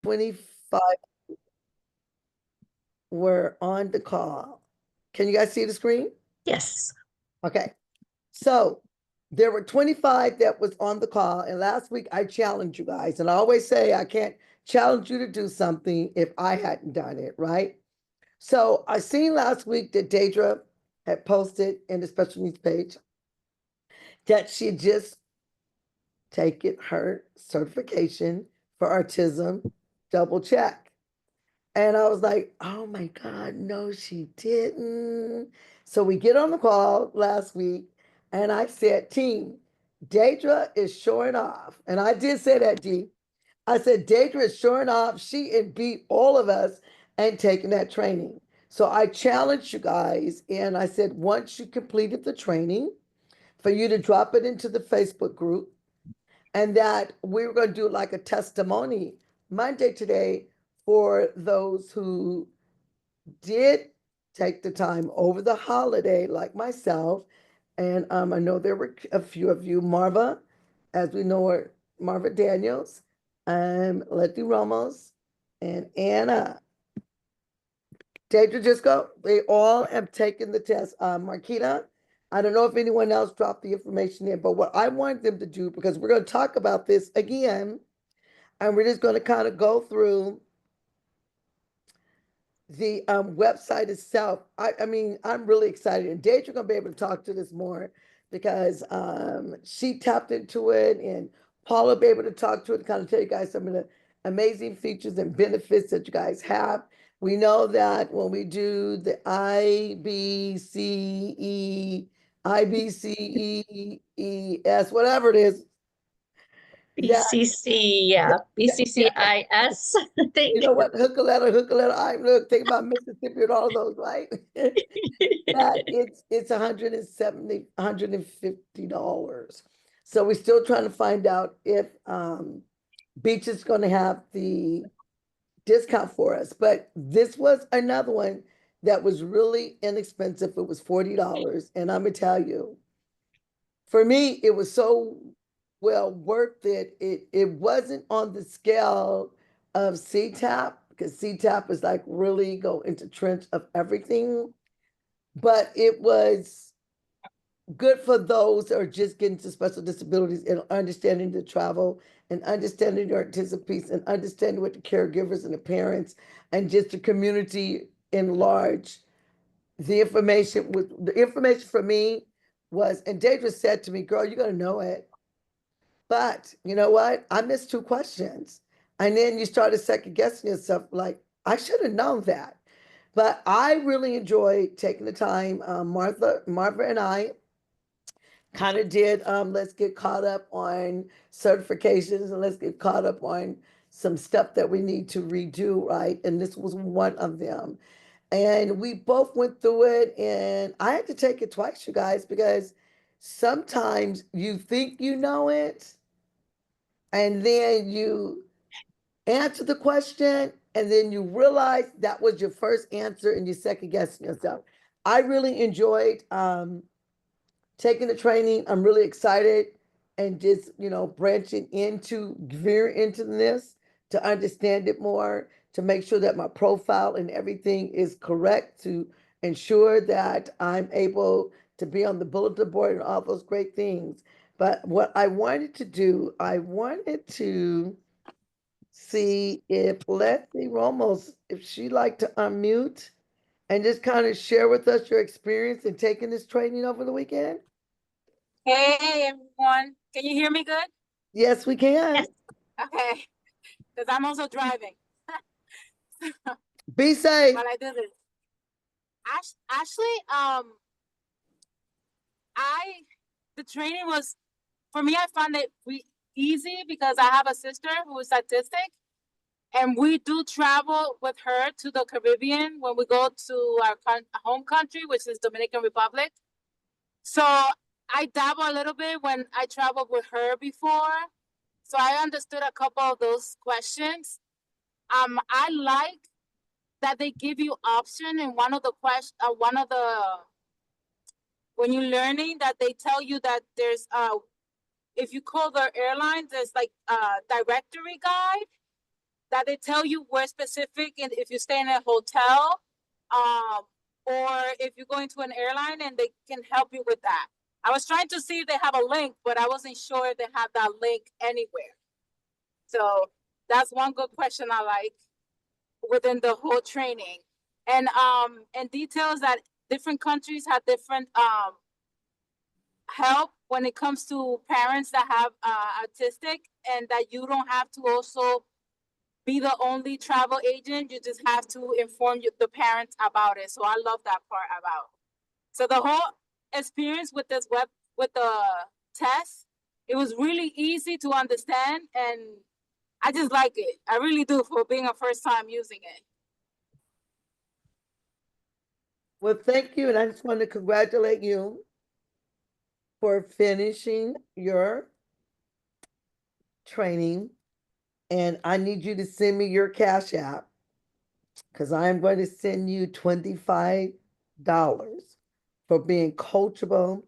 25 were on the call. Can you guys see the screen? Yes. Okay. So there were 25 that was on the call. And last week I challenged you guys. And I always say I can't challenge you to do something if I hadn't done it, right? So I seen last week that Deidre had posted in the special needs page that she just taken her certification for autism double check. And I was like, oh my God, no, she didn't. So we get on the call last week, and I said, team, Deidre is showing off. And I did say that, D. I said, Deidre is showing off. She had beat all of us and taking that training. So I challenged you guys, and I said, once you completed the training, for you to drop it into the Facebook group, and that we were going to do like a testimony Monday today for those who did take the time over the holiday, like myself. And I know there were a few of you, Marva, as we know her, Marva Daniels, Letty Ramos, and Anna. Deidre just go. They all have taken the test. Marquita, I don't know if anyone else dropped the information in, but what I want them to do, because we're going to talk about this again, and we're just going to kind of go through the website itself. I mean, I'm really excited. And Deidre gonna be able to talk to this more because she tapped into it, and Paula will be able to talk to it, kind of tell you guys some of the amazing features and benefits that you guys have. We know that when we do the IBCES, whatever it is, that BCC, yeah, yeah, BCCIS, I you think. know what, hook a letter. I look, think about Mississippi and all of those, right? That it's $150. So we're still trying to find out if Beach is going to have the discount for us. But this was another one that was really inexpensive. It was $40. And I'm gonna tell you, for me, it was so well worth it. It wasn't on the scale of CTAP, because CTAP is like really go into trench of everything. But it was good for those that are just getting to special disabilities and understanding the travel and understanding the autism piece and understanding what the caregivers and the parents and just the community in large. The information for me was, and Deidre said to me, girl, you're gonna know it. But you know what? I missed two questions. And then you started second guessing yourself, like, I should have known that. But I really enjoyed taking the time. Martha and I kind of did let's get caught up on certifications, and let's get caught up on some stuff that we need to redo, right? And this was one of them. And we both went through it, and I had to take it twice, you guys, because sometimes you think you know it, and then you answer the question, and then you realize that was your first answer and you second guessing yourself. I really enjoyed taking the training. I'm really excited and just, branching into, veer into this to understand it more, to make sure that my profile and everything is correct, to ensure that I'm able to be on the bulletin board and all those great things. But what I wanted to do, I wanted to see if Leslie Ramos, if she'd like to unmute and just kind of share with us your experience in taking this training over the weekend. Hey everyone, can you hear me good? Yes, we can. Yes. Okay, because I'm also driving Be safe. while I do this. Actually, the training was, for me, I found it easy because I have a sister who is autistic, and we do travel with her to the Caribbean when we go to our home country, which is Dominican Republic. So I dabble a little bit when I traveled with her before. So I understood a couple of those questions. I like that they give you option in one of the when you're learning, that they tell you that there's if you call the airlines, there's like a directory guide, that they tell you where specific, and if you stay in a hotel, or if you're going to an airline, and they can help you with that. I was trying to see if they have a link, but I wasn't sure if they have that link anywhere. So that's one good question I like within the whole training. And details that different countries have different help when it comes to parents that have autistic, and that you don't have to also be the only travel agent. You just have to inform the parents about it. So I love that part about. So the whole experience with this with the test, it was really easy to understand, and I just like it. I really do, for being a first time using it. Well, thank you, and I just want to congratulate you for finishing your training. And I need you to send me your Cash App, because I'm going to send you $25 for being coachable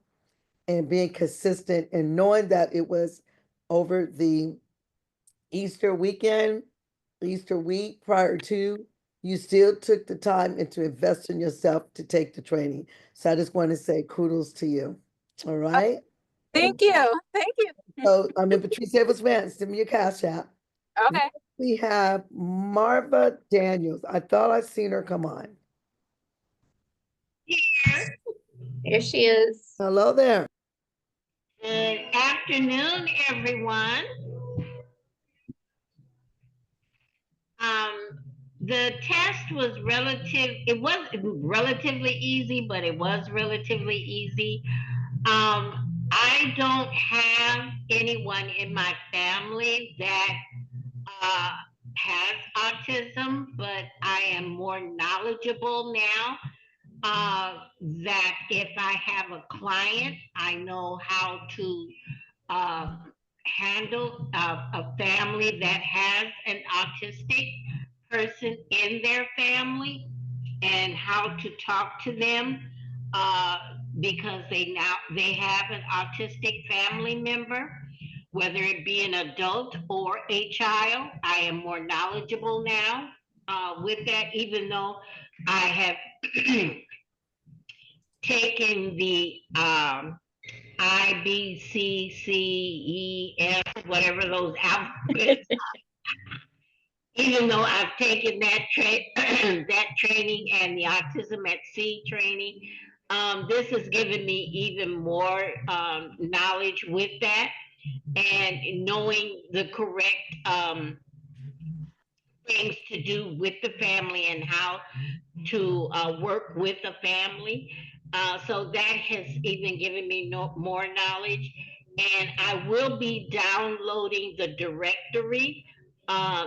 and being consistent, and knowing that it was over the Easter weekend, Easter week prior to, you still took the time and to invest in yourself to take the training. So I just want to say kudos to you. All right. Thank you. Thank you. So I'm in Patrice Evans Vance. Send me your Cash App. Okay. We have Marva Daniels. I thought I seen her come on. Here she is. Hello there. Good afternoon, everyone. The test was it was relatively easy, but it was relatively easy. I don't have anyone in my family that has autism, but I am more knowledgeable now. That if I have a client, I know how to uh, handle a family that has an autistic person in their family, and how to talk to them, uh, because they have an autistic family member, whether it be an adult or a child. I am more knowledgeable now with that, even though I have taken the I, B, C, C, E, F, whatever those alphabets. Even though I've taken that that training and the autism at sea training, this has given me even more knowledge with that, and knowing the correct things to do with the family, and how to work with a family. So that has even given me more knowledge. And I will be downloading the directory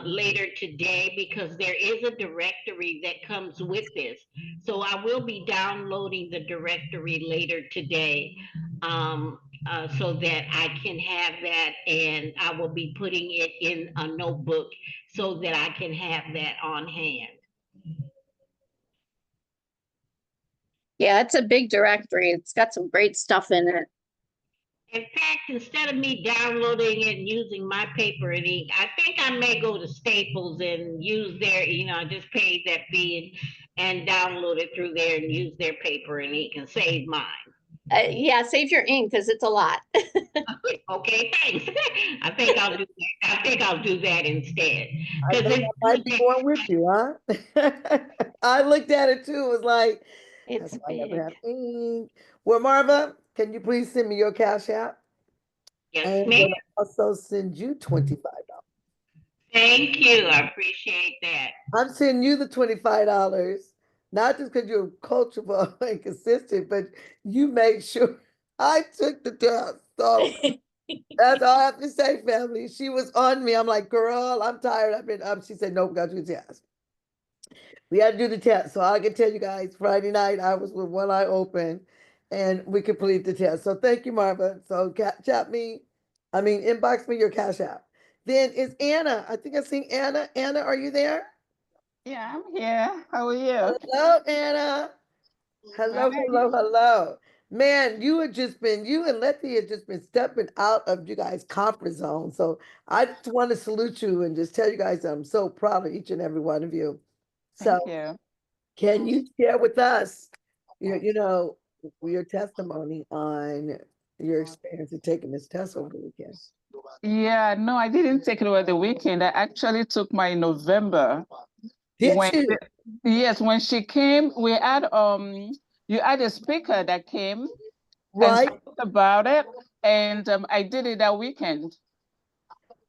later today, because there is a directory that comes with this. So I will be downloading the directory later today, so that I can have that, and I will be putting it in a notebook so that I can have that on hand. Yeah, it's a big directory. It's got some great stuff in it. In fact, instead of me downloading it and using my paper and ink, I think I may go to Staples and use their, I just paid that fee, and download it through there and use their paper and ink and save mine. Yeah, save your ink because it's a lot. Okay, thanks. I think I'll do that. I think I'll do that instead. I think I might be going with you, huh? I looked at it too. It was like, It's that's why I never big. have ink. Well, Marva, can you please send me your Cash App? Yes, And ma'am. then I'll also send you $25. Thank you. I appreciate that. I'm sending you the $25, not just because you're coachable and consistent, but you made sure I took the test. So that's all I have to say, family. She was on me. I'm like, girl, I'm tired. I've been up. She said, nope, got to do the test. We had to do the test. So I can tell you guys, Friday night, I was with one eye open and we completed the test. So thank you, Marva. So inbox me your Cash App. Then it's Anna. I think I've seen Anna. Anna, are you there? Yeah, I'm here. How are you? Hello, Anna. Hello, Hi. hello, hello. Man, you and Letty had just been stepping out of you guys' comfort zone. So I just want to salute you and just tell you guys I'm so proud of each and every one of you. So Thank you. can you share with us your testimony on your experience of taking this test over the weekend? Yeah, no, I didn't take it over the weekend. I actually took my November Did when you? yes, when she came, we had you had a speaker that came and Right? spoke about it, and I did it that weekend.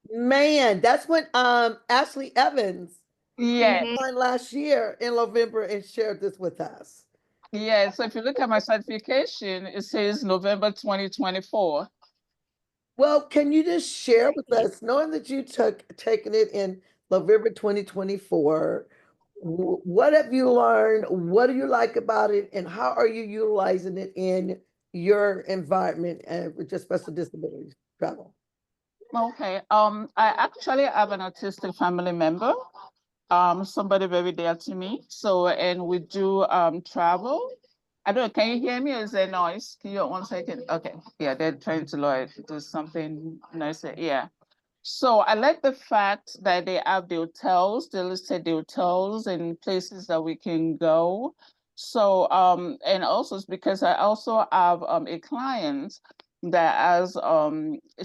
Man, that's when Ashley Evans came Yeah, Mhm. on last year in November and shared this with us. yeah. So if you look at my certification, it says November 2024. Well, can you just share with us, knowing that you taken it in November 2024, what have you learned? What do you like about it? And how are you utilizing it in your environment and with your special disabilities travel? Okay. I actually have an autistic family member. Somebody very dear to me. So, and we do travel. I don't know, can you hear me or is there noise? Can you 1 second? Okay. Yeah, they're trying to like do something nice. Yeah. So I like the fact that they have the hotels, they listed the hotels and places that we can go. So and also it's because I also have a client that has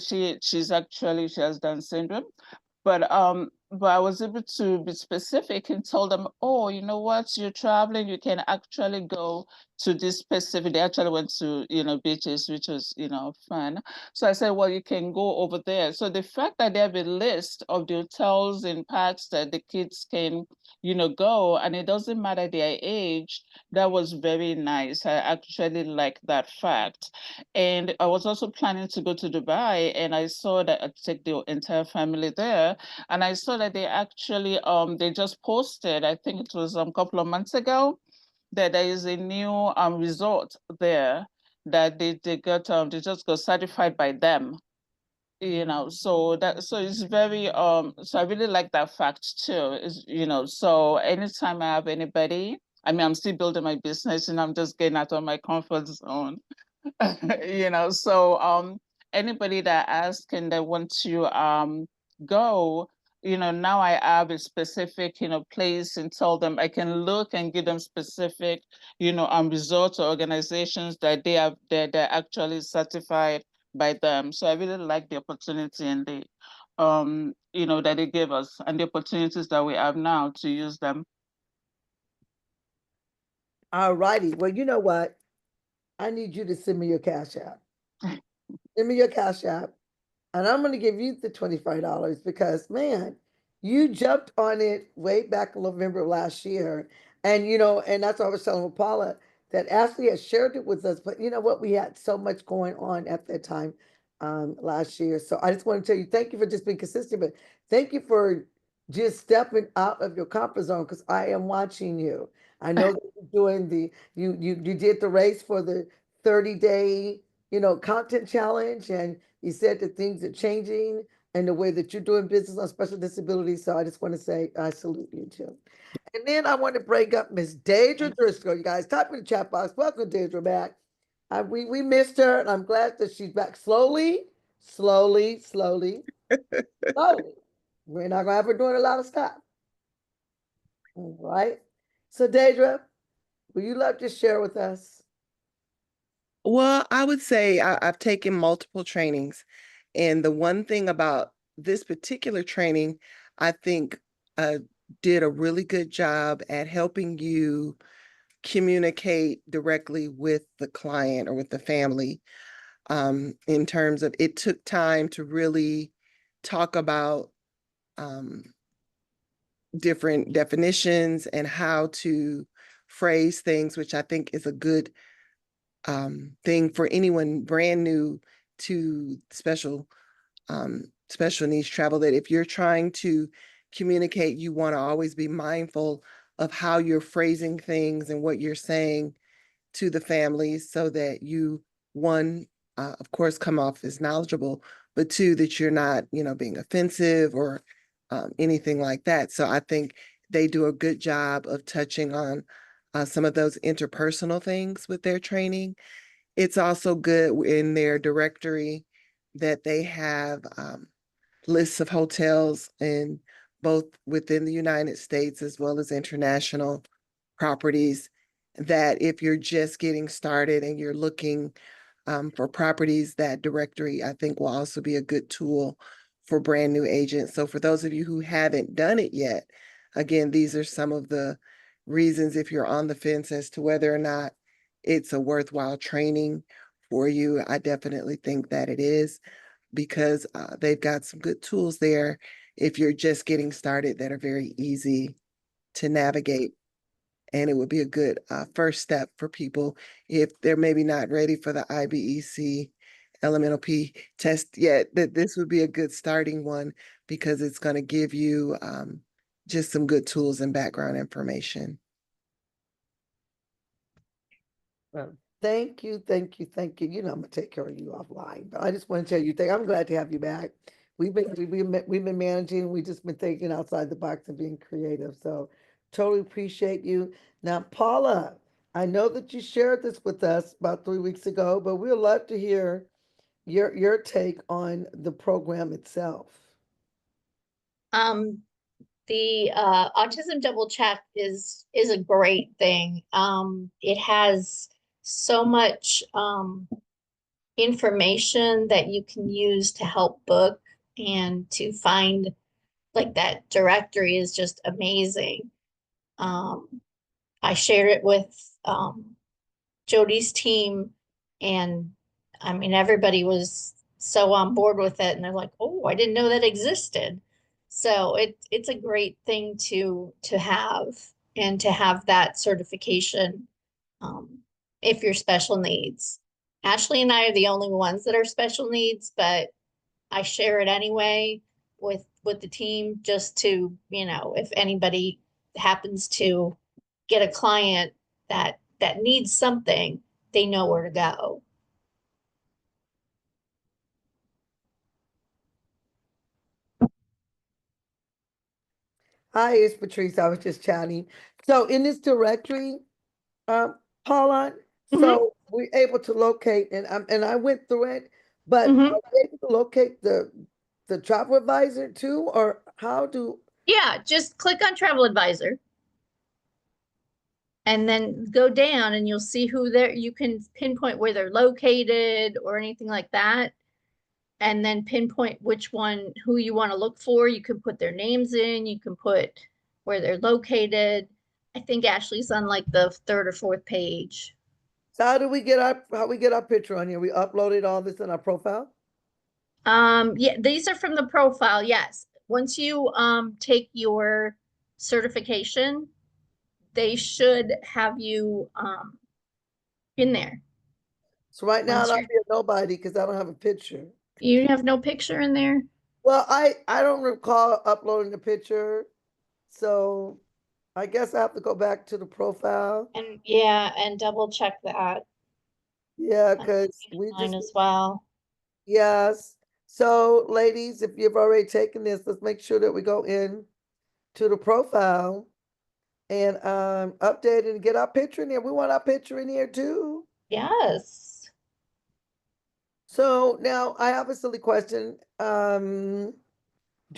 she has Down syndrome, but I was able to be specific and told them, oh, you know what, you're traveling, you can actually go to this specific. They actually went to, beaches, which was, fun. So I said, well, you can go over there. So the fact that they have a list of the hotels and parks that the kids can, go, and it doesn't matter their age, that was very nice. I actually like that fact. And I was also planning to go to Dubai, and I saw that I take the entire family there, and I saw that they actually they just posted, I think it was a couple of months ago, that there is a new resort there that they just got certified by them, so it's very so I really like that fact too, is so anytime I have anybody, I mean, I'm still building my business and I'm just getting out of my comfort zone. So anybody that asks and they want to go, now I have a specific, place and tell them I can look and give them specific, resorts or organizations that they're actually certified by them. So I really like the opportunity and the that they gave us and the opportunities that we have now to use them. All righty. Well, you know what? I need you to send me your cash app. Send me your cash app. And I'm going to give you the $25 because, man, you jumped on it way back in November of last year. And that's what I was telling Paula, that Ashley had shared it with us. But you know what? We had so much going on at that time last year. So I just want to tell you, thank you for just being consistent, but thank you for just stepping out of your comfort zone because I am watching you. I know that you're doing you did the race for the 30-day, content challenge, and you said that things are changing and the way that you're doing business on special disabilities. So I just want to say I salute you too. And then I want to bring up Miss Deidre Driscoll. You guys type in the chat box. Welcome, Deidre, back. We missed her, and I'm glad that she's back slowly, slowly, slowly, slowly. We're not gonna have her doing a lot of stuff. All right. So Deidre, will you love to share with us? Well, I would say I've taken multiple trainings, and the one thing about this particular training, I think did a really good job at helping you communicate directly with the client or with the family. In terms of it took time to really talk about um, different definitions and how to phrase things, which I think is a good thing for anyone brand new to special needs travel, that if you're trying to communicate, you want to always be mindful of how you're phrasing things and what you're saying to the families so that you, one, of course, come off as knowledgeable, but two, that you're not, being offensive or anything like that. So I think they do a good job of touching on some of those interpersonal things with their training. It's also good in their directory that they have lists of hotels in both within the United States as well as international properties, that if you're just getting started and you're looking for properties, that directory I think will also be a good tool for brand new agents. So for those of you who haven't done it yet, again, these are some of the reasons if you're on the fence as to whether or not it's a worthwhile training for you. I definitely think that it is, because they've got some good tools there if you're just getting started that are very easy to navigate. And it would be a good first step for people if they're maybe not ready for the IBEC elemental P test yet, that this would be a good starting one, because it's going to give you just some good tools and background information. Well, thank you, thank you, thank you. You know, I'm gonna take care of you offline, but I just want to tell you, I'm glad to have you back. We've been managing, we just been thinking outside the box and being creative. So totally appreciate you. Now, Paula, I know that you shared this with us about 3 weeks ago, but we'd love to hear your take on the program itself. The autism double check is a great thing. It has so much information that you can use to help book and to find, like, that directory is just amazing. I shared it with Jody's team, and I mean, everybody was so on board with it, and they're like, "Oh, I didn't know that existed." So it's a great thing to have, and to have that certification if you're special needs. Ashley and I are the only ones that are special needs, but I share it anyway with the team, just to, you know, if anybody happens to get a client that needs something, they know where to go. Hi, it's Patrice. I was just chatting. So in this directory, um, Paula, so we're able to locate, and I went through it, but Mhm. are we able to locate the travel advisor too, or how do? Yeah, just click on Travel Advisor and then go down, and you'll see who they're, you can pinpoint where they're located or anything like that. And then pinpoint which one, who you want to look for. You can put their names in, you can put where they're located. I think Ashley's on like the third or fourth page. So how we get our picture on here? We uploaded all this in our profile. Yeah, these are from the profile, yes. Once you take your certification, they should have you in there. So right now I Once don't you're, see nobody because I don't have a picture. you have no picture in there? Well, I don't recall uploading the picture, so I guess I have to go back to the profile. And yeah, and double check that. Yeah, I'm because looking we at mine just as well. yes. So, ladies, if you've already taken this, let's make sure that we go in to the profile and update it and get our picture in here. We want our picture in here too. Yes. So now I have a silly question. Do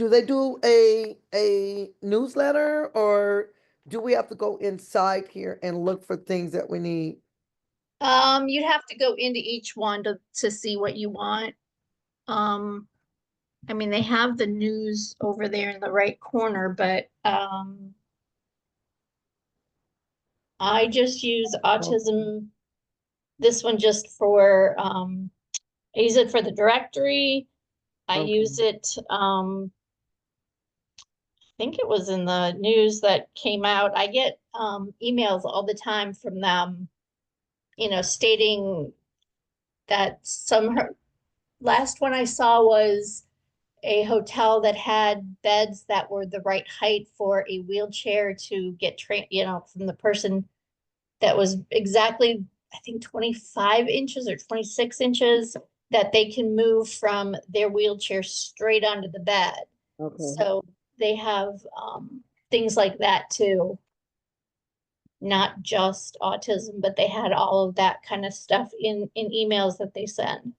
they do a newsletter, or do we have to go inside here and look for things that we need? You'd have to go into each one to see what you want. Um, I mean, they have the news over there in the right corner, but I just use Oh, autism, this one just for I use it for the directory. I use okay. it I think it was in the news that came out. I get emails all the time from them, you know, stating that last one I saw was a hotel that had beds that were the right height for a wheelchair to get trained, you know, from the person, that was exactly, I think, 25 inches or 26 inches, that they can move from their wheelchair straight onto the bed. Okay. So they have things like that too. not just autism, but they had all of that kind of stuff in emails that they send.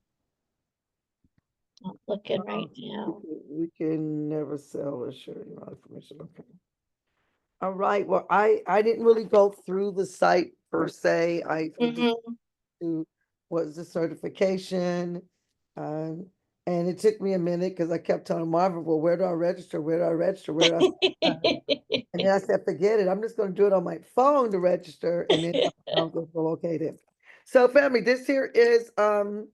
I'm looking right now. We can never sell or share your information. Okay. All right. Well, I didn't really go through the site per se. I did Mhm. to was the certification. Um, and it took me a minute because I kept telling Marvin, well, where do I register? Where do I register? Where do I? And then I said, forget it. I'm just going to do it on my phone to register. And then I was going to locate it. So family, this here is the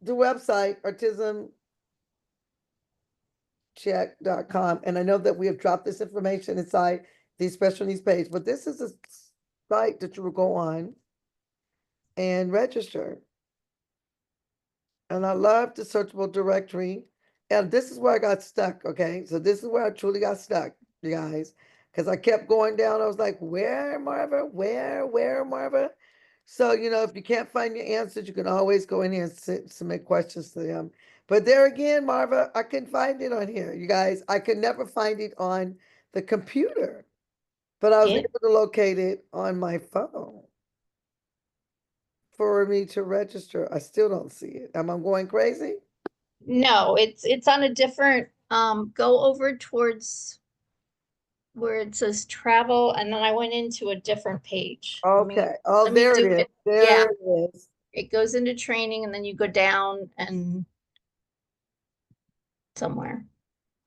website, autismcheck.com. And I know that we have dropped this information inside the special needs page, but this is a site that you will go on and register. And I love the searchable directory. And this is where I got stuck. Okay. So this is where I truly got stuck, you guys. Because I kept going down. I was like, where, Marva? Where, Marva? So, you know, if you can't find your answers, you can always go in here and submit questions to them. But there again, Marva, I couldn't find it on here. You guys, I could never find it on the computer. But I was Yeah. able to locate it on my phone for me to register. I still don't see it. Am I going crazy? No, it's on a different, go over towards where it says travel, and then I went into a different page. Okay. Oh, let me there do it is. it. There Yeah. it is. It goes into training and then you go down and somewhere.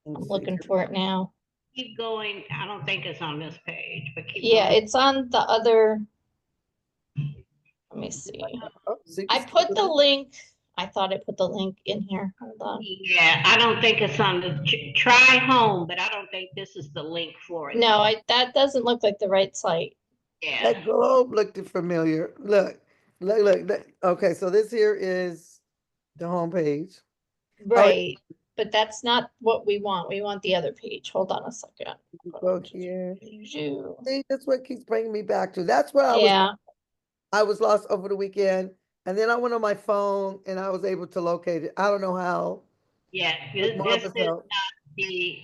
I'm Let's see. looking for it now. Keep going. I don't think it's on this page, but keep Yeah, going. it's on the other. Let me see. Oh, see, I put the link. I thought I put the link in here. Hold on. Yeah, I don't think it's on the try home, but I don't think this is the link for it. No, that doesn't look like the right site. Yeah. that globe looked familiar. Look. Okay, so this here is the home page. Right. But that's not what we want. We want the other page. Hold on a second. Go here. You. See, that's what keeps bringing me back to. That's where Yeah. I was lost over the weekend. And then I went on my phone and I was able to locate it. I don't know how. Yeah, With Marva's help. the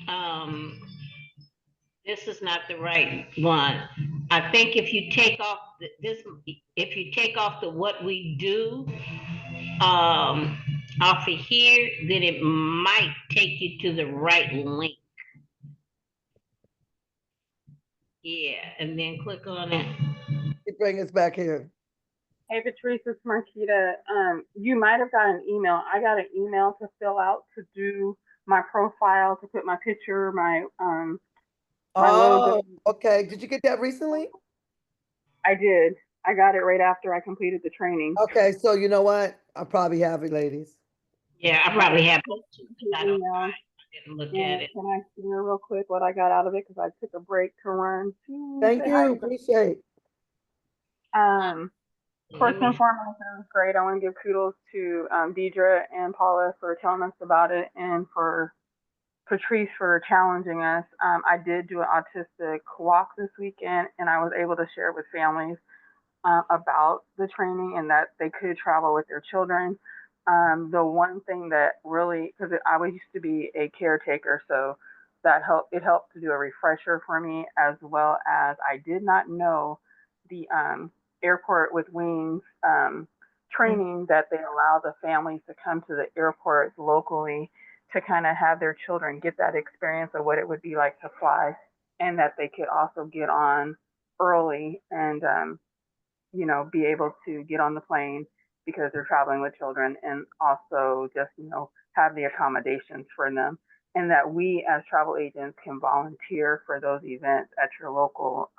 this is not the right one. I think if you take off this, if you take off the what we do off of here, then it might take you to the right link. Yeah, and then click on it. It bring us back here. Hey, Patrice, it's Marquita. You might have got an email. I got an email to fill out to do my profile, to put my picture, my logo. Okay. Did you get that recently? I did. I got it right after I completed the training. Okay, so you know what? I probably have it, ladies. Yeah, I probably have. I didn't look And at it. can I share real quick what I got out of it? Because I took a break to run. Thank you. Appreciate. First and foremost, it was great. I want to give kudos to Deidre and Paula for telling us about it, and for Patrice for challenging us. I did do an autistic walk this weekend, and I was able to share it with families about the training and that they could travel with their children. The one thing that really, because I used to be a caretaker, so that helped. It helped to do a refresher for me, as well as I did not know the airport with wings training that they allow the families to come to the airports locally to kind of have their children get that experience of what it would be like to fly, and that they could also get on early and be able to get on the plane because they're traveling with children, and also just, have the accommodations for them. And that we as travel agents can volunteer for those events at your local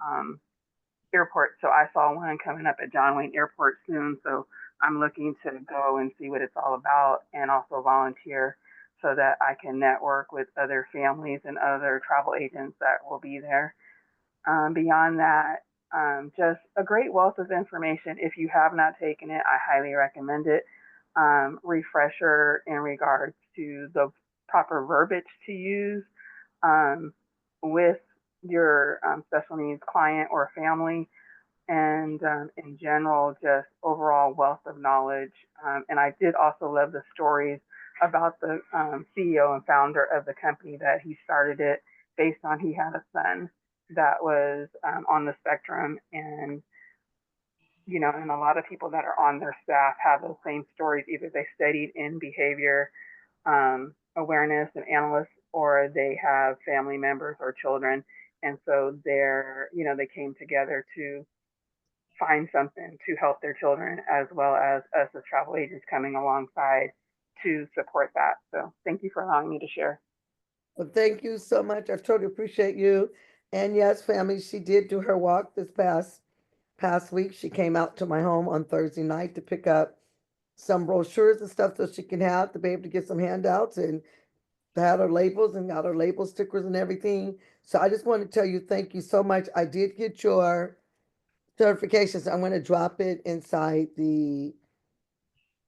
airport. So I saw one coming up at John Wayne Airport soon. So I'm looking to go and see what it's all about, and also volunteer so that I can network with other families and other travel agents that will be there. Beyond that, just a great wealth of information. If you have not taken it, I highly recommend it. Refresher in regards to the proper verbiage to use with your special needs client or family, and in general, just overall wealth of knowledge. And I did also love the stories about the CEO and founder of the company, that he started it based on he had a son that was on the spectrum, and and a lot of people that are on their staff have those same stories. Either they studied in behavior awareness and analysts, or they have family members or children, and so they came together to find something to help their children, as well as us as travel agents coming alongside to support that. So thank you for allowing me to share. Well, thank you so much. I totally appreciate you. And yes, family, she did do her walk this past week. She came out to my home on Thursday night to pick up some brochures and stuff so she can have to be able to get some handouts and had her labels and got her label stickers and everything. So I just want to tell you thank you so much. I did get your certifications. I'm going to drop it inside the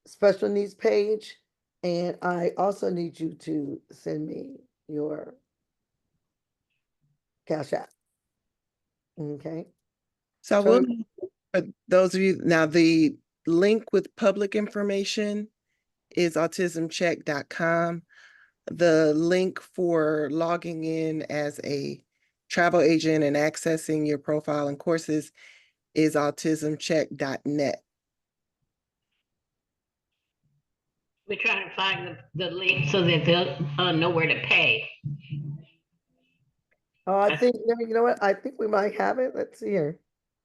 special needs page. And I also need you to send me your Cash App. Okay. So I will, So, for those of you, now the link with public information is autismcheck.com. The link for logging in as a travel agent and accessing your profile and courses is autismcheck.net. We're trying to find the link so that they'll know where to pay. I think, you know what? I think we might have it. Let's see here.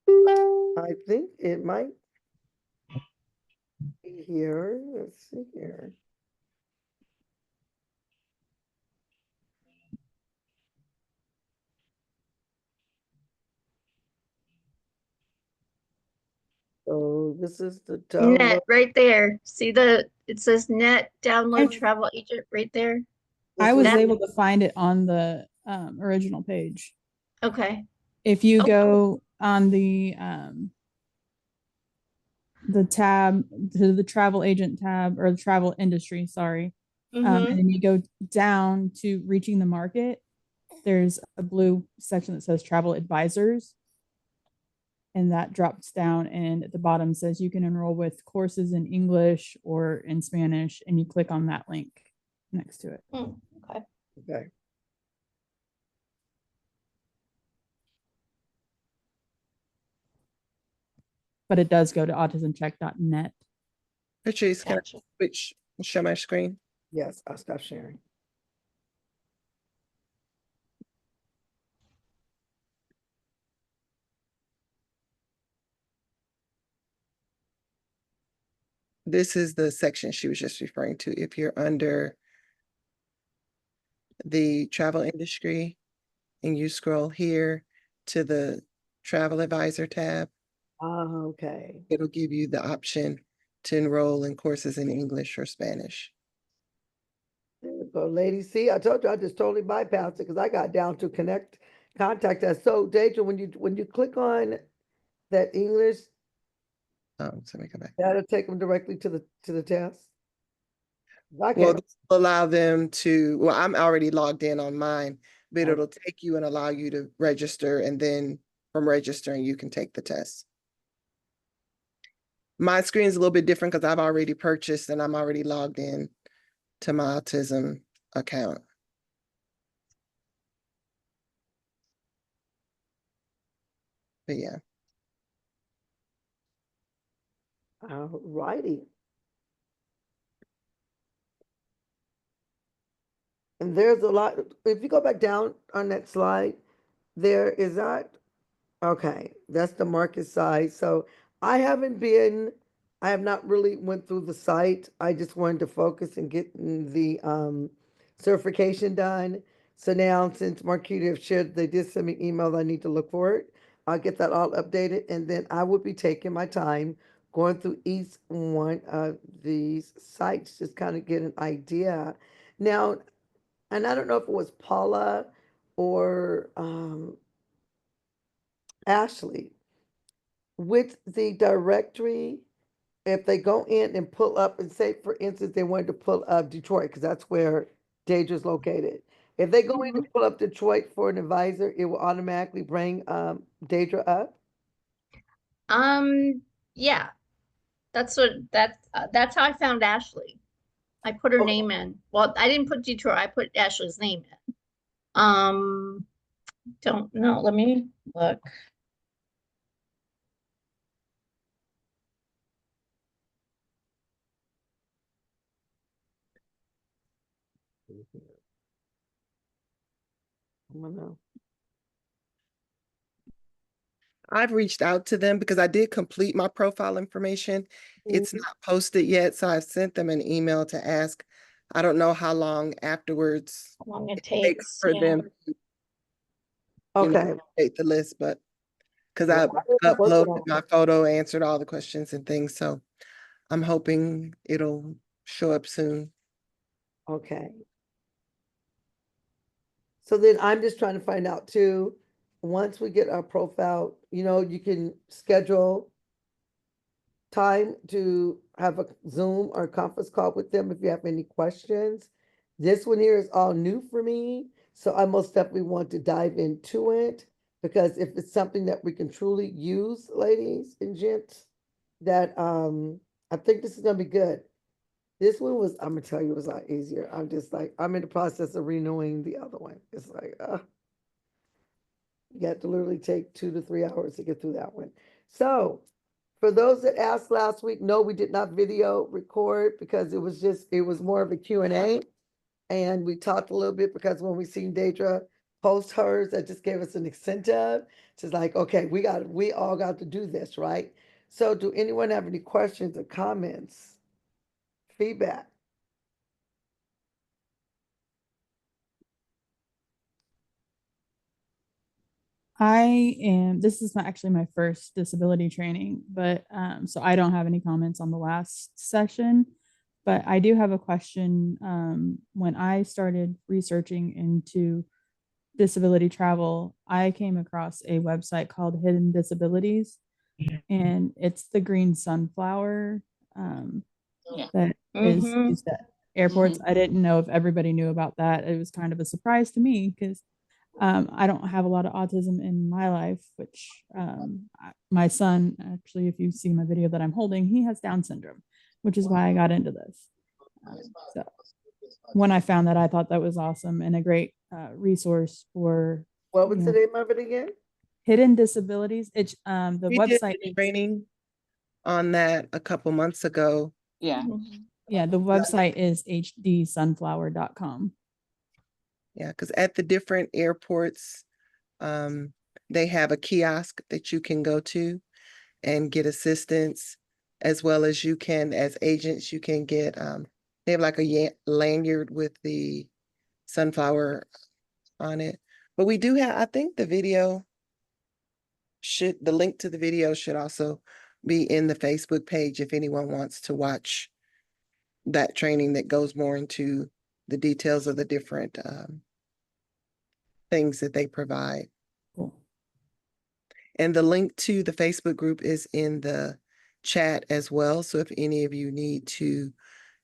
I think it might be here. Let's see here. So this is the download. Net right there. See it says net download travel agent right there. I was That- able to find it on the original page. Okay. If you go on the tab to the travel agent tab or the travel industry, sorry. And then you go down to reaching the market, there's a blue section that says travel advisors. And that drops down and at the bottom says you can enroll with courses in English or in Spanish, and you click on that link next to it. Okay. Okay. But it does go to autismcheck.net. Patrice, can Gotcha. I share my screen? Yes, I'll stop sharing. This is the section she was just referring to. If you're under the travel industry and you scroll here to the travel advisor tab, Okay. it'll give you the option to enroll in courses in English or Spanish. There we go, lady. See, I told you I just totally bypassed it because I got down to contact us. So, Deja, when you click on that English, So let me come back. that'll take them directly to the test. Well, this will allow them to, well, I'm already logged in on mine, but it'll take you and allow you to register, and then from registering, you can take the test. My screen is a little bit different because I've already purchased and I'm already logged in to my autism account. But yeah. All righty. And there's a lot, if you go back down on that slide, there is that, okay, that's the market size. So I have not really went through the site. I just wanted to focus and get the certification done. So now since Marquita have shared, they did send me email, I need to look for it. I'll get that all updated, and then I will be taking my time going through each one of these sites, just kind of get an idea. Now, and I don't know if it was Paula or Ashley, with the directory, if they go in and pull up and say, for instance, they wanted to pull up Detroit, because that's where Deidre's located. If they go in to pull up Detroit for an advisor, it will automatically bring Deidre up. Yeah, that's how I found Ashley. I put her name in. Well, I didn't put Detroit, I put Ashley's name in. Don't know. Let me look. I don't know. I've reached out to them because I did complete my profile information. It's not posted yet, so I've sent them an email to ask. I don't know how long afterwards How long it it takes takes. for Yeah. them to, Okay. update the list, but because Well, I I was working uploaded on my photo, answered all the questions and things, so I'm hoping it'll show up soon. Okay. So then I'm just trying to find out too, once we get our profile, you can schedule time to have a Zoom or conference call with them if you have any questions. This one here is all new for me, so I most definitely want to dive into it because if it's something that we can truly use, ladies and gents, that I think this is gonna be good. This one was, I'm gonna tell you, it was a lot easier. I'm just like, I'm in the process of renewing the other one. It's like, you have to literally take 2 to 3 hours to get through that one. So for those that asked last week, no, we did not video record because it was more of a Q&A. And we talked a little bit because when we seen Deidre post hers, that just gave us an incentive. Just like, okay, we all got to do this, right? So do anyone have any questions or comments, feedback? This is not actually my first disability training, but so I don't have any comments on the last session. But I do have a question. When I started researching into disability travel, I came across a website called Hidden Disabilities, and it's the green sunflower that is Mm-hmm. used at airports. I didn't know if everybody knew about that. It was kind of a surprise to me because I don't have a lot of autism in my life, which my son, actually, if you see my video that I'm holding, he has Down syndrome, which is why I got into this. So when I found that, I thought that was awesome and a great resource for What was the name of it again? hidden disabilities. It's the We did website the is training on that a couple months ago. Yeah. yeah, the website is hdsunflower.com. Yeah, because at the different airports, they have a kiosk that you can go to and get assistance, as well as you can, as agents, you can get, they have like a lanyard with the sunflower on it. But we do have, I think the link to the video should also be in the Facebook page if anyone wants to watch that training that goes more into the details of the different things that they provide. Cool. And the link to the Facebook group is in the chat as well. So if any of you need to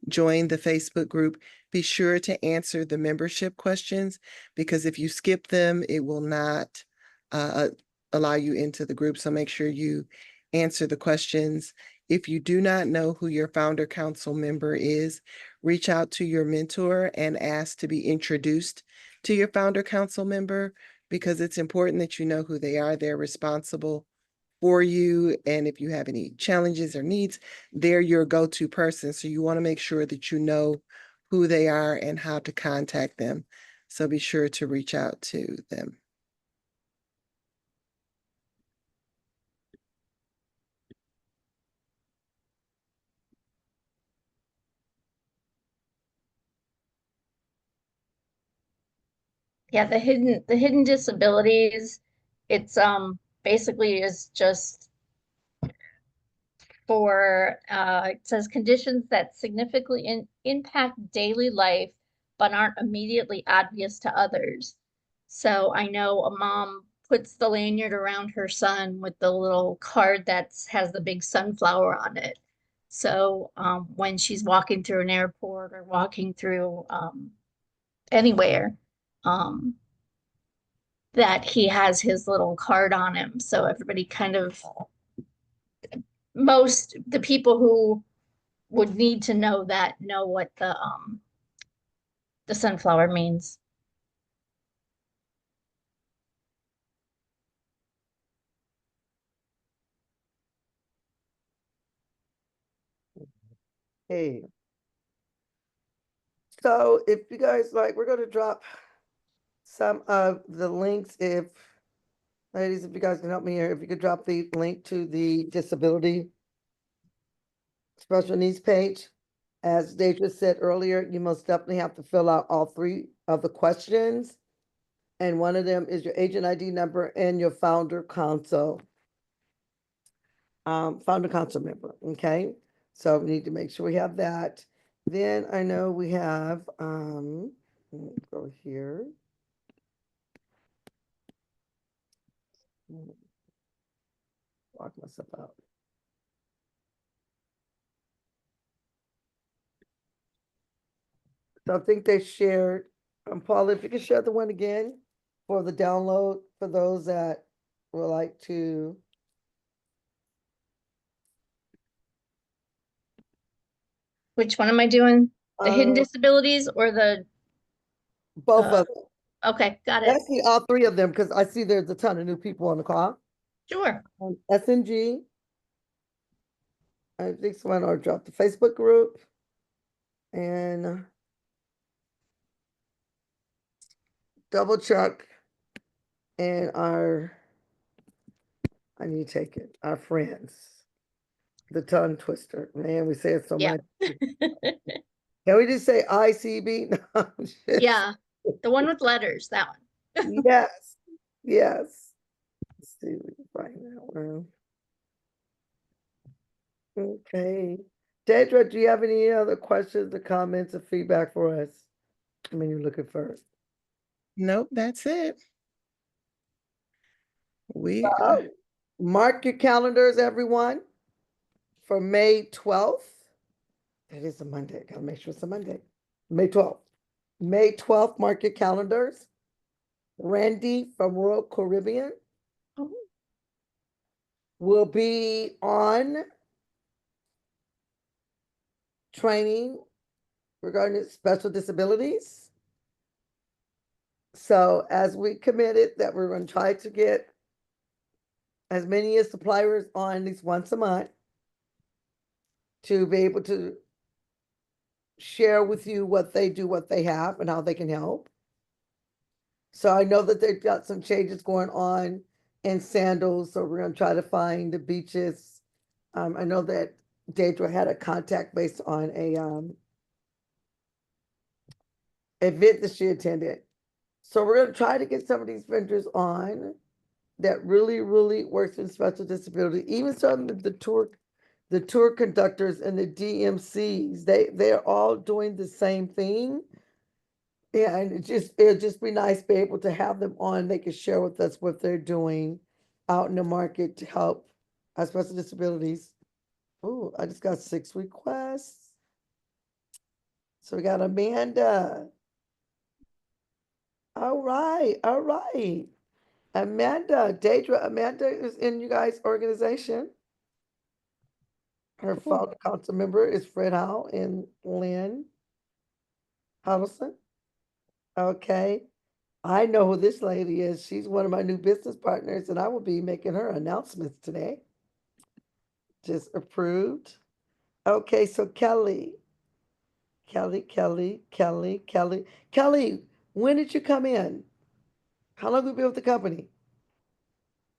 join the Facebook group, be sure to answer the membership questions, because if you skip them, it will not allow you into the group. So make sure you answer the questions. If you do not know who your founder council member is, reach out to your mentor and ask to be introduced to your founder council member, because it's important that you know who they are. They're responsible for you. And if you have any challenges or needs, they're your go-to person. So you want to make sure that you know who they are and how to contact them. So be sure to reach out to them. Yeah, the hidden disabilities, it's basically is just for it says conditions that significantly impact daily life but aren't immediately obvious to others. So I know a mom puts the lanyard around her son with the little card that has the big sunflower on it. So when she's walking through an airport or walking through anywhere, um, that he has his little card on him. So everybody kind of, most the people who would need to know that know what the sunflower means. Hey. So if you guys like, we're gonna drop some of the links if, ladies, if you guys can help me here, if you could drop the link to the disability special needs page. As Deidre said earlier, you most definitely have to fill out all 3 of the questions. And one of them is your agent ID number and your founder council member, okay? So we need to make sure we have that. Then I know we have, let me go here. Lock myself out. So I think they shared, Paula, if you could share the one again for the download for those that would like to. Which one am I doing? The hidden Uh, disabilities or the, Both of them. okay, got it. Actually, all 3 of them, because I see there's a ton of new people on the call. Sure. SNG. I think someone or drop the Facebook group. And double check. And I need to take it, our friends. The tongue twister. Man, we say it so Yeah. much. Can we just say ICB? No, just- Yeah. The one with letters, that one. Yes. Yes. Let's see if we can find that one. Okay. Deidre, do you have any other questions or comments or feedback for us? I mean, you're looking first. Nope, that's it. We Mark your calendars, everyone, for May 12th. That is a Monday. Gotta make sure it's a Monday. May 12th. May 12th, mark your calendars. Randy from Royal Caribbean Oh, will be on training regarding special disabilities. So as we committed that we're going to try to get as many as suppliers on at least once a month to be able to share with you what they do, what they have, and how they can help. So I know that they've got some changes going on in Sandals, so we're gonna try to find the beaches. I know that Deidre had a contact based on a event that she attended. So we're gonna try to get some of these vendors on that really, really works in special disability, even some of the tour conductors and the DMCs, they're all doing the same thing. Yeah, and it'd just be nice to be able to have them on. They could share with us what they're doing out in the market to help our special disabilities. Oh, I just got 6 requests. So we got Amanda. All right, all right. Amanda, Deidre, Amanda is in you guys' organization. Her founder council member is Fred Howe and Lynn Huddleston. Okay. I know who this lady is. She's one of my new business partners, and I will be making her announcements today. Just approved. Okay, so Kelly. Kelly. Kelly, when did you come in? How long have you been with the company?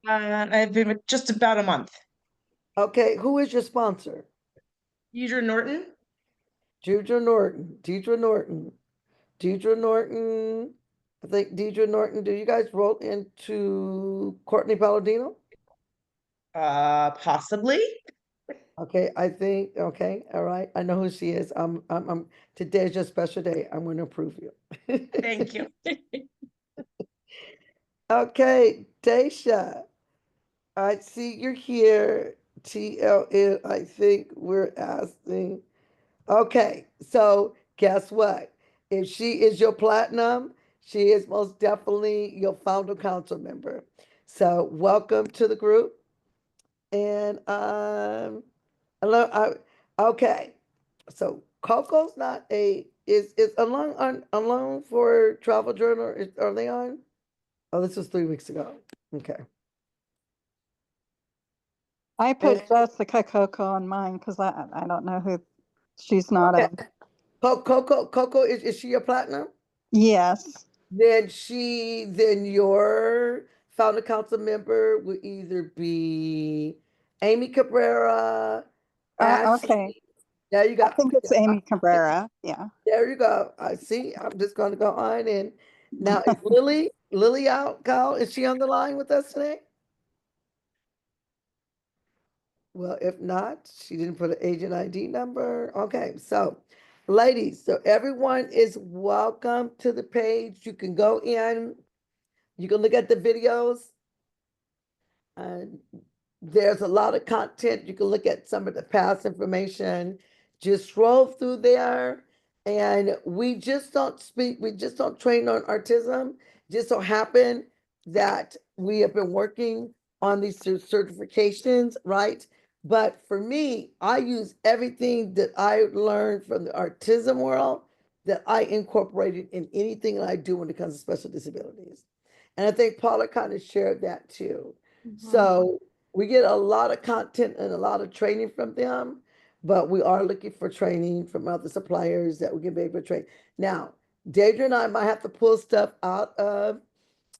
I've been with just about a month. Okay, who is your sponsor? Deidre Norton. Deidre Norton. I think Deidre Norton. Do you guys roll into Courtney Palladino? Possibly. Okay, I think, okay, all right. I know who she is. Today's your special day. I'm gonna approve you. Thank you. Okay, Daisha, I see you're here. TLN, I think we're asking. Okay, so guess what? If she is your platinum, she is most definitely your founder council member. So welcome to the group. And hello, okay. So Coco's not is alone for Travel Journal. Are they on? Oh, this was 3 weeks ago. Okay. I And- put Jessica Coco on mine because I don't know who She's not a, Coco, is she your platinum? yes. Then your founder council member will either be Amy Cabrera, Ashley. Okay. There you go. I think it's Amy Cabrera. Yeah. There you go. I see. I'm just going to go on and now is Lily out, Kyle? Is she on the line with us today? Well, if not, she didn't put an agent ID number. Okay, so ladies, so everyone is welcome to the page. You can go in, you can look at the videos. And there's a lot of content. You can look at some of the past information. Just scroll through there. And we just don't train on autism. Just so happen that we have been working on these certifications, right? But for me, I use everything that I learned from the autism world that I incorporated in anything that I do when it comes to special disabilities. And I think Paula kind of shared that too. So we get a lot of content and a lot of training from them, but we are looking for training from other suppliers that we can be able to train. Now, Deidre and I might have to pull stuff out of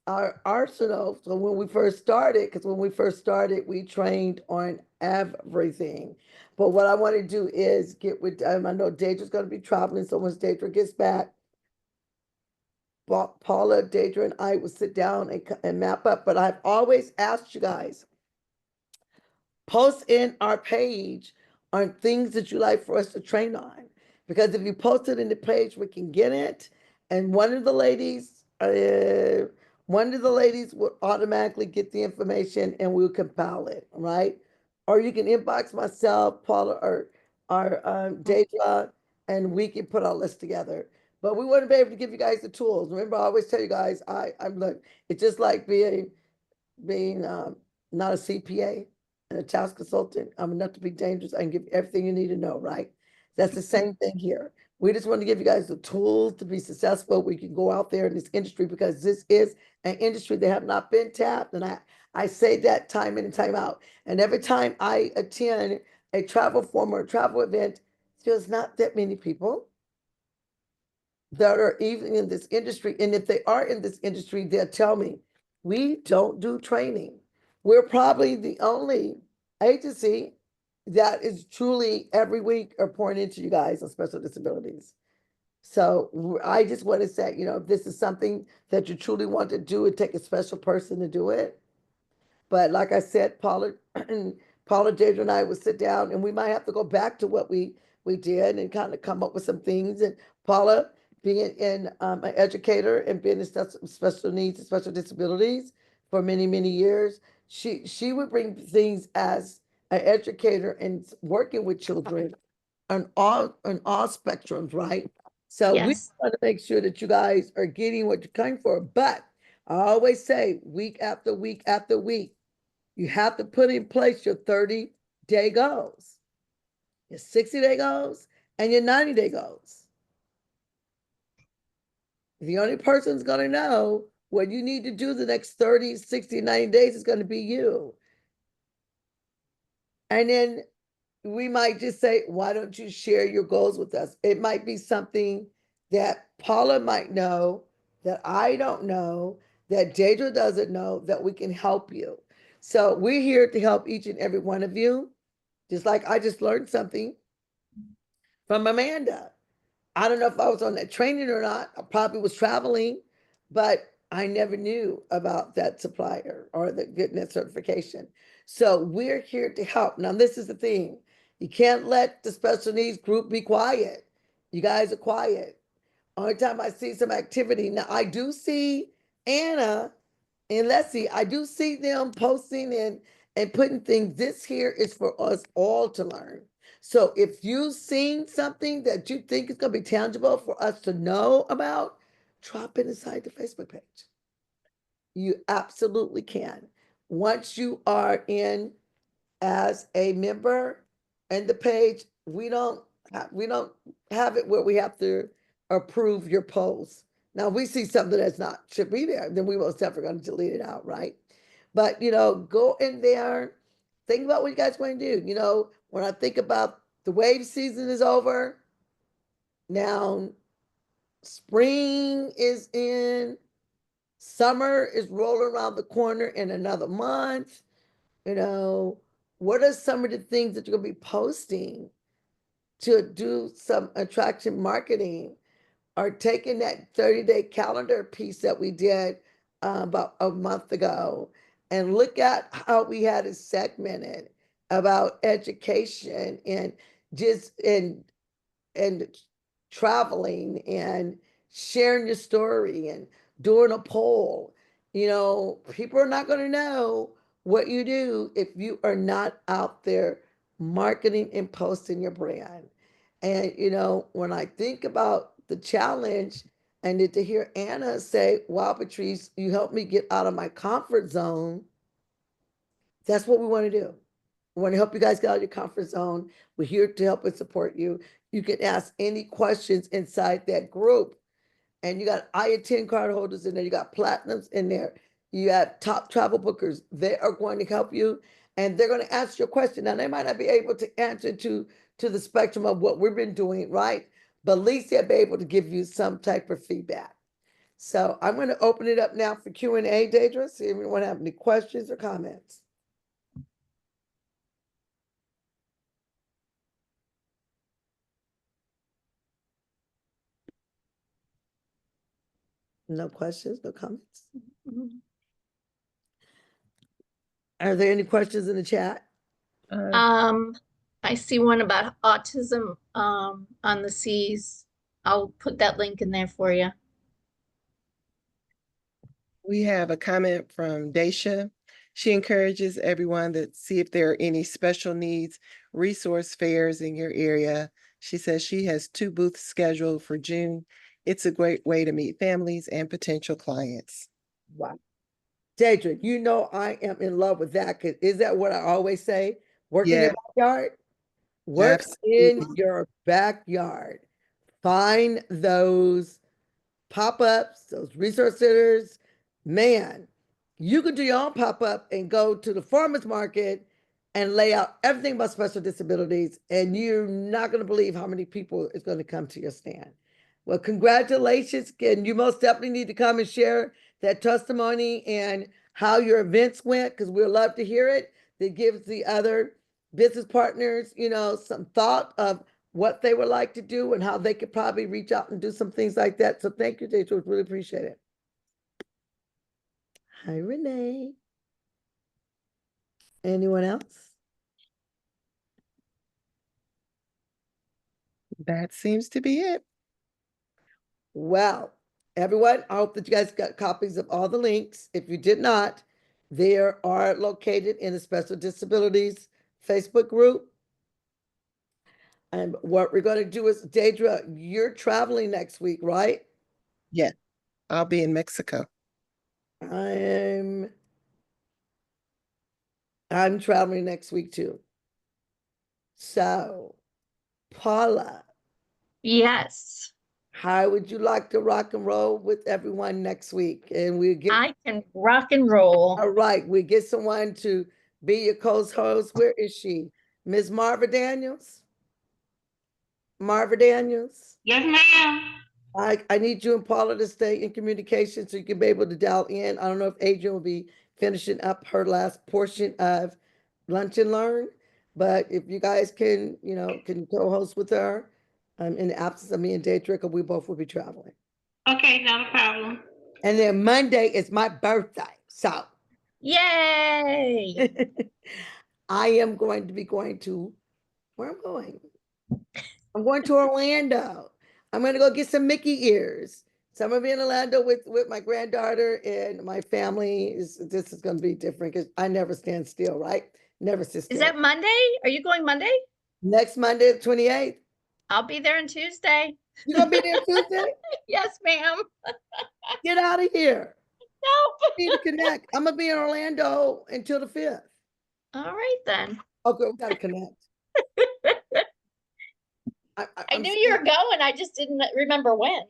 our arsenal. So when we first started, because when we first started, we trained on everything. But what I want to do is get with, I know Deidre's going to be traveling, so once Deidre gets back, Paula, Deidre, and I will sit down and map up. But I've always asked you guys, post in our page on things that you like for us to train on. Because if you post it in the page, we can get it. And one of the ladies will automatically get the information and we'll compile it, right? Or you can inbox myself, Paula, or Deidre, and we can put our list together. But we want to be able to give you guys the tools. Remember, I always tell you guys, I'm look, it's just like being not a CPA and a tax consultant. I'm enough to be dangerous. I can give you everything you need to know, right? That's the same thing here. We just want to give you guys the tools to be successful. We can go out there in this industry because this is an industry that have not been tapped. And I say that time in and time out. And every time I attend a travel forum or a travel event, there's not that many people that are even in this industry. And if they are in this industry, they'll tell me, we don't do training. We're probably the only agency that is truly every week are pouring into you guys on special disabilities. So I just want to say, if this is something that you truly want to do, it take a special person to do it. But like I said, Paula and Deidre and I would sit down and we might have to go back to what we did and kind of come up with some things. And Paula, being an educator and being in special needs and special disabilities for many, many years, she would bring things as an educator and working with children on all spectrums, right? So we Yes. want to make sure that you guys are getting what you're coming for. But I always say week after week after week, you have to put in place your 30-day goals, your 60-day goals, and your 90-day goals. The only person's going to know what you need to do the next 30, 60, 90 days is going to be you. And then we might just say, why don't you share your goals with us? It might be something that Paula might know, that I don't know, that Deidre doesn't know, that we can help you. So we're here to help each and every one of you. Just like I just learned something from Amanda. I don't know if I was on that training or not. I probably was traveling, but I never knew about that supplier or the getting that certification. So we're here to help. Now, this is the thing. You can't let the special needs group be quiet. You guys are quiet. Only time I see some activity. Now, I do see Anna and Leslie, I do see them posting and putting things. This here is for us all to learn. So if you've seen something that you think is going to be tangible for us to know about, drop it inside the Facebook page. You absolutely can. Once you are in as a member and the page, we don't have it where we have to approve your post. Now we see something that's not should be there, then we most definitely going to delete it out, right? But go in there, think about what you guys want to do. When I think about The wave season is over. Now, spring is in, summer is rolling around the corner in another month. You know, what are some of the things that you're going to be posting to do some attraction marketing, or taking that 30-day calendar piece that we did about a month ago and look at how we had it segmented about education and just and traveling and sharing your story and doing a poll. You know, people are not going to know what you do if you are not out there marketing and posting your brand. And, you know, when I think about the challenge, and to hear Anna say, wow, Patrice, you helped me get out of my comfort zone. That's what we want to do. We want to help you guys get out of your comfort zone. We're here to help and support you. You can ask any questions inside that group. And you got I-10 card holders in there. You got platinums in there. You have top travel bookers. They are going to help you, and they're going to ask you a question. Now, they might not be able to answer to the spectrum of what we've been doing, right? But at least they'll be able to give you some type of feedback. So I'm going to open it up now for Q&A, Deidre. See if anyone have any questions or comments. No questions, no comments. Are there any questions in the chat? I see one about autism on the seas. I'll put that link in there for you. We have a comment from Daisha. She encourages everyone to see if there are any special needs resource fairs in your area. She says she has 2 booths scheduled for June. It's a great way to meet families and potential clients. Wow. Deidre, you know I am in love with that. Cause is that what I always say? Work in your backyard? Work in Absolutely. your backyard. Find those pop-ups, those resource centers. Man, you could do your own pop-up and go to the farmer's market and lay out everything about special disabilities, and you're not going to believe how many people is going to come to your stand. Well, congratulations. And you most definitely need to come and share that testimony and how your events went, because we'd love to hear it. That gives the other business partners, you know, some thought of what they would like to do and how they could probably reach out and do some things like that. So thank you, Deidre. Really appreciate it. Hi, Renee. Anyone else? That seems to be it. Well, everyone, I hope that you guys got copies of all the links. If you did not, they are located in the Special Disabilities Facebook group. And what we're going to do is, Deidre, you're traveling next week, right? Yeah, I'll be in Mexico. I'm traveling next week too. So, Paula. Yes. How would you like to rock and roll with everyone next week? And we get I can rock and roll. all right. We get someone to be your co-host. Where is she? Ms. Marva Daniels? Marva Daniels? Yes, ma'am. I need you and Paula to stay in communication so you can be able to dial in. I don't know if Adrian will be finishing up her last portion of Lunch and Learn, but if you guys can, you know, can co-host with her in the absence of me and Daedrica, we both will be traveling. Okay, not a problem. And then Monday is my birthday. So Yay! I am going to be going to where I'm going. I'm going to Orlando. I'm going to go get some Mickey ears. So I'm going to be in Orlando with my granddaughter and my family. This is going to be different because I never stand still, right? Never sit still. Is that Monday? Are you going Monday? Next Monday, the 28th. I'll be there on Tuesday. You gonna be there Tuesday? Yes, ma'am. Get out of here. No. We need to connect. I'm gonna be in Orlando until the 5th. All right then. Okay, we gotta connect. I knew you were going. I just didn't remember when.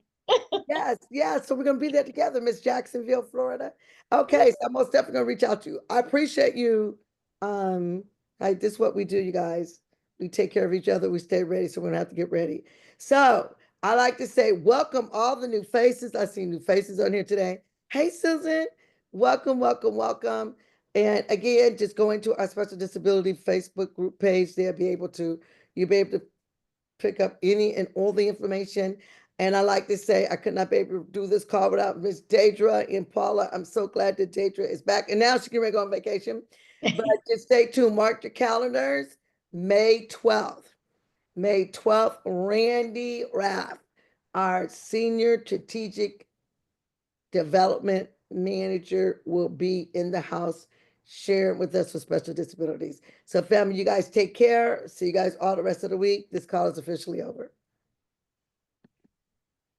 Yes. So we're gonna be there together, Miss Jacksonville, Florida. Okay, so I'm most definitely gonna reach out to you. I appreciate you. This is what we do, you guys. we take care of each other, we stay ready, so we don't have to get ready. So I like to say, welcome all the new faces. I see new faces on here today. Hey, Susan, welcome, welcome, welcome. And again, just go into our special disability Facebook group page. You'll be able to pick up any and all the information. And I like to say, I could not be able to do this call without Miss Deidre and Paula. I'm so glad that Deidre is back. And now she can go on vacation. But just stay tuned, mark your calendars. May 12th. May 12th, Randy Raff, our senior strategic development manager, will be in the house sharing with us for special disabilities. So family, you guys take care. See you guys all the rest of the week. This call is officially over.